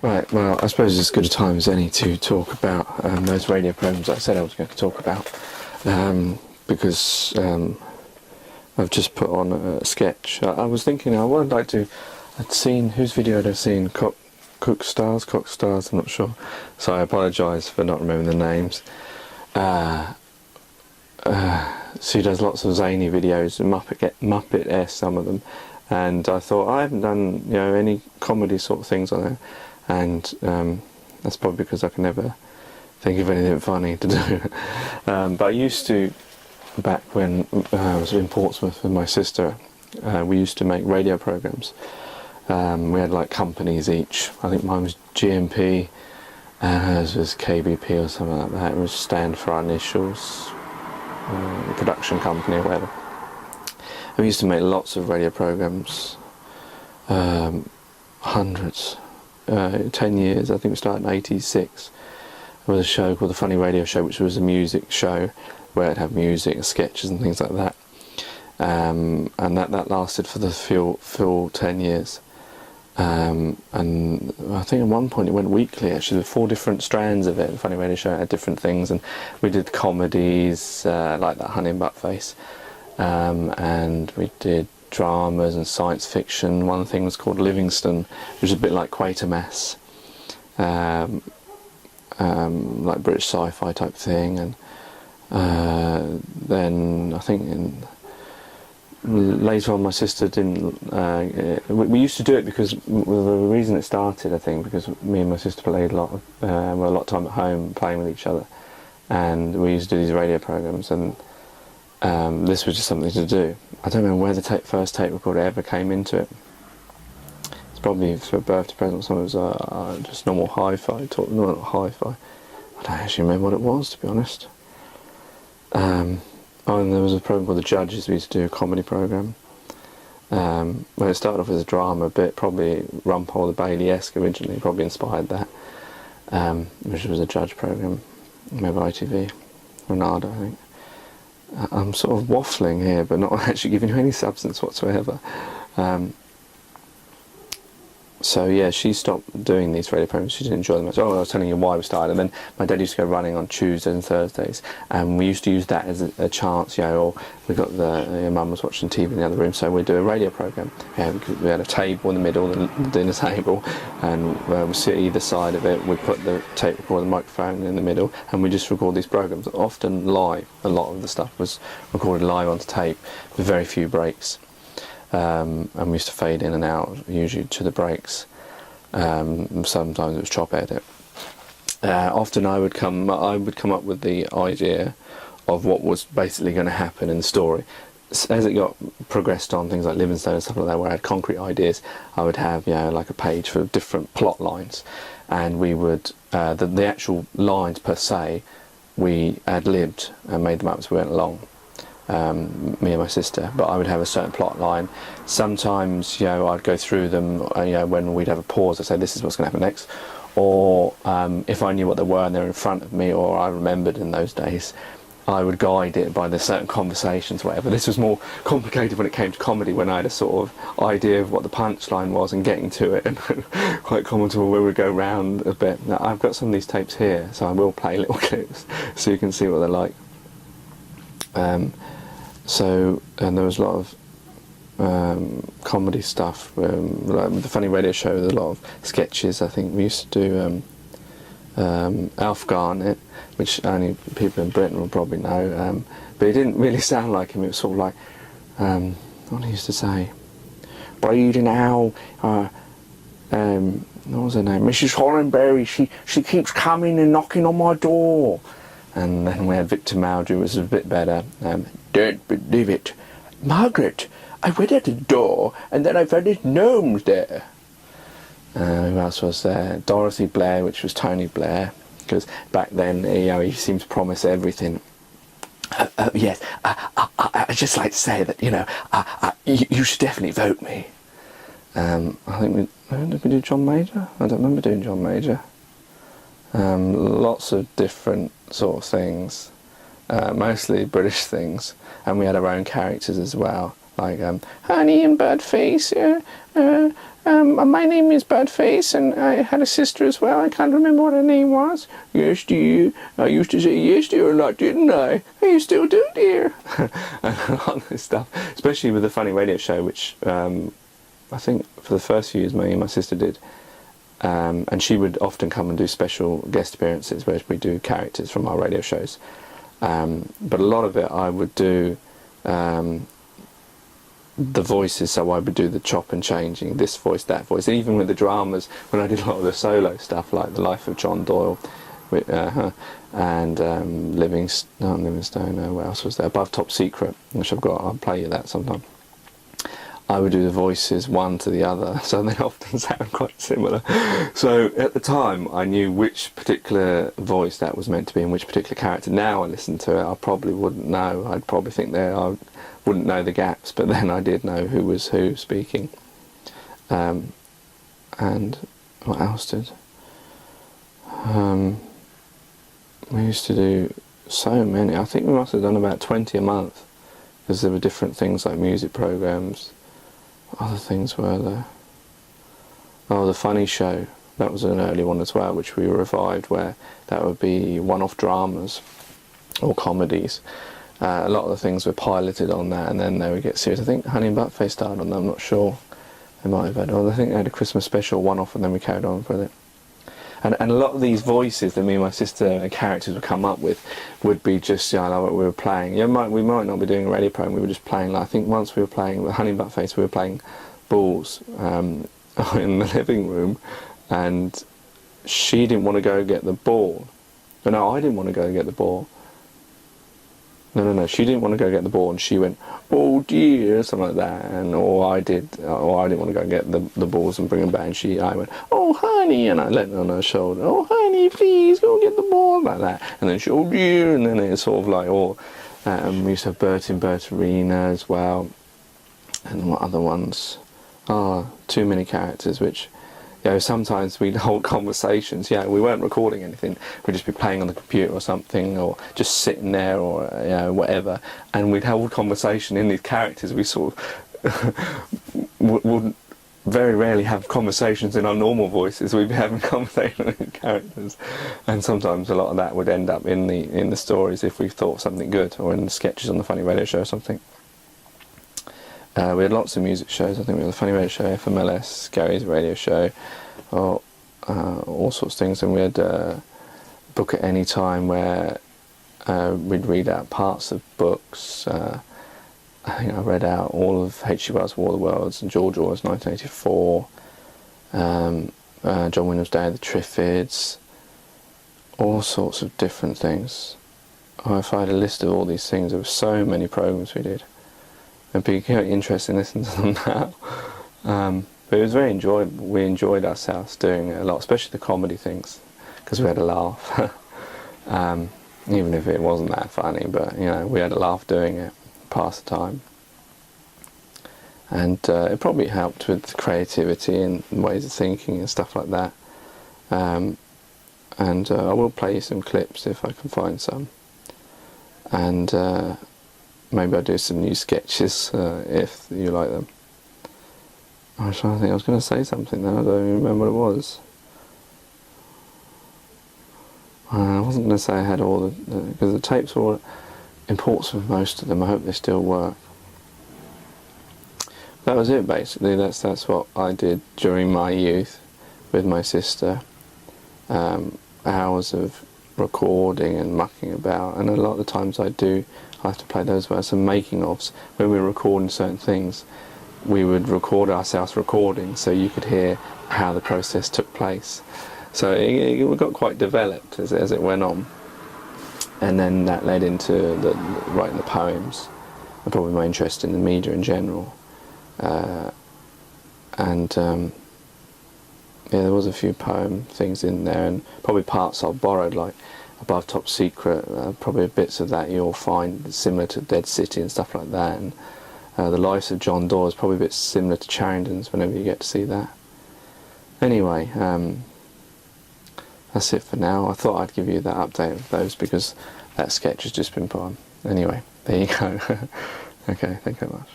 Right, well, I suppose it's as good a time as any to talk about those radio programmes I said I was going to talk about, because I've just put on a sketch. I was thinking I'd seen, whose video had I seen? Cook Stars, I'm not sure, so I apologise for not remembering the names. She does lots of zany videos, Muppet-esque, some of them, and I thought I haven't done any comedy sort of things on there, and that's probably because I can never think of anything funny to do. But I used to, back when I was in Portsmouth with my sister, we used to make radio programmes. We had like companies each. I think mine was GMP, and hers was KBP or something like that. It was stand for our initials, production company or whatever. And we used to make lots of radio programmes, hundreds. 10 years, I think we started in '86 with a show called The Funny Radio Show, which was a music show where it'd have music, sketches and things like that. And that lasted for the full 10 years. And I think at one point it went weekly, actually. There were 4 different strands of it. The Funny Radio Show had different things, and we did comedies like that Honey and Buttface, and we did dramas and science fiction. One thing was called Livingston, which is a bit like Quatermass, like British sci-fi type thing. And then I think later on my sister didn't, we used to do it because the reason it started, I think, because me and my sister played a lot of time at home playing with each other, and we used to do these radio programmes, and this was just something to do. I don't know where the first tape recorder ever came into it. It's probably for a birthday present or something. It was just normal hi-fi, not hi-fi. I don't actually remember what it was, to be honest. And there was a program called The Judges. We used to do a comedy programme. Well, it started off as a drama bit, probably Rumpole the Bailey-esque originally, probably inspired that, which was a judge programme, maybe ITV, Ronaldo, I think. I'm sort of waffling here, but not actually giving you any substance whatsoever. So yeah, she stopped doing these radio programs. She didn't enjoy them much. Oh, I was telling you why we started. And then my dad used to go running on Tuesdays and Thursdays, and we used to use that as a chance, or we got mum was watching TV in the other room, so we'd do a radio program. We had a table in the middle, the dinner table, and we'd sit either side of it. We'd put the tape recorder, the microphone in the middle, and we just record these programs, often live. A lot of the stuff was recorded live onto tape with very few breaks. And we used to fade in and out, usually to the breaks. Sometimes it was chop edit. Often I would come up with the idea of what was basically going to happen in the story. As it got progressed on, things like Livingstone and stuff like that, where I had concrete ideas, I would have like a page for different plot lines, and we would the actual lines per se, we ad-libbed and made them up as we went along. Me and my sister, but I would have a certain plot line. Sometimes I'd go through them when we'd have a pause. I'd say this is what's going to happen next, or if I knew what they were and they were in front of me, or I remembered in those days, I would guide it by the certain conversations, whatever. This was more complicated when it came to comedy, when I had a sort of idea of what the punchline was and getting to it, and quite common to where we go round a bit. Now, I've got some of these tapes here, so I will play little clips so you can see what they're like. And there was a lot of comedy stuff, like the Funny Radio Show. There's a lot of sketches. I think we used to do Alf Garnett, which only people in Britain will probably know, but it didn't really sound like him. It was sort of like, what he used to say, breeding owl, what was her name, Mrs. Hollenberry, she keeps coming and knocking on my door. And then we had Victor Mowdrey, which was a bit better. Don't believe it, Margaret, I went at the door and then I found his gnomes there. Who else was there? Dorothy Blair, which was Tony Blair, because back then he seemed to promise everything. Yes, I'd just like to say that you should definitely vote me. I think did we do John Major? I don't remember doing John Major. Lots of different sort of things, mostly British things, and we had our own characters as well, like Honey and Buttface, my name is Budface, and I had a sister as well. I can't remember what her name was. Yes, dear. I used to say yes, dear, a lot, didn't I? You still do, dear. And a lot of this stuff, especially with the Funny Radio Show, which I think for the first few years me and my sister did. And she would often come and do special guest appearances where we do characters from our radio shows. But a lot of it I would do the voices, so I would do the chop and changing, this voice, that voice. Even with the dramas, when I did a lot of the solo stuff, like The Life of John Doyle, and Livingstone, what else was there? Above Top Secret, which I'll play you that sometime. I would do the voices one to the other, so they often sound quite similar. So at the time, I knew which particular voice that was meant to be in which particular character. Now I listen to it, I probably wouldn't know. I'd probably think I wouldn't know the gaps, but then I did know who was who speaking. And what else did? We used to do so many. I think we must have done about 20 a month, because there were different things like music programs. Other things were there. Oh, The Funny Show. That was an early one as well, which we revived, where that would be one-off dramas or comedies. A lot of the things were piloted on that, and then they would get serious. I think Honey and Buttface started on that, I'm not sure. They might have had, I think they had a Christmas special one-off, and then we carried on with it. And a lot of these voices that me and my sister and characters would come up with would be just, like what we were playing. We might not be doing a radio program, we were just playing, like, I think once we were playing with Honey and Buttface, we were playing balls in the living room, and she didn't want to go get the ball. No, I didn't want to go get the ball. No, she didn't want to go get the ball, and she went, oh dear, something like that, or I didn't want to go get the balls and bring them back, and I went, oh honey, and I let her on her shoulder, oh honey, please go get the ball, like that, and then she, oh dear, and then it's sort of like, we used to have Bert in Bertarina as well, and what other ones? Too many characters, which, sometimes we'd hold conversations. We weren't recording anything. We'd just be playing on the computer or something, or just sitting there, or whatever. And we'd hold conversation in these characters. We sort of wouldn't very rarely have conversations in our normal voices. We'd be having conversations with characters, and sometimes a lot of that would end up in the stories if we thought something good, or in the sketches on the Funny Radio Show or something. We had lots of music shows. I think we had the Funny Radio Show, FMLS, Gary's Radio Show, all sorts of things. And we had Book at Any Time, where we'd read out parts of books. I think I read out all of H.G. Wells' War of the Worlds and George Orwell's 1984, John Wyndham's Day of the Triffids, all sorts of different things. If I had a list of all these things, there were so many programs we did. It'd be quite interesting listening to them now. But it was very enjoyable. We enjoyed ourselves doing it a lot, especially the comedy things, because we had a laugh. Even if it wasn't that funny, but we had a laugh doing it, pass the time. And it probably helped with creativity and ways of thinking and stuff like that. And I will play you some clips if I can find some. And maybe I'll do some new sketches if you like them. I was trying to think, I was going to say something now, I don't even remember what it was. I wasn't going to say I had all because the tapes were in Portsmouth, most of them. I hope they still work. That was it basically. That's what I did during my youth with my sister. Hours of recording and mucking about, and a lot of the times I have to play those were some making ofs. When we were recording certain things, we would record ourselves recording, so you could hear how the process took place. So it got quite developed as it went on, and then that led into writing the poems, and probably my interest in the media in general. There was a few poem things in there, and probably parts I borrowed, like Above Top Secret, probably bits of that you'll find similar to Dead City and stuff like that, and The Life of John Doyle is probably a bit similar to Charrington's whenever you get to see that. Anyway, that's it for now. I thought I'd give you that update of those because that sketch has just been put on. Anyway, there you go. Okay, thank you very much.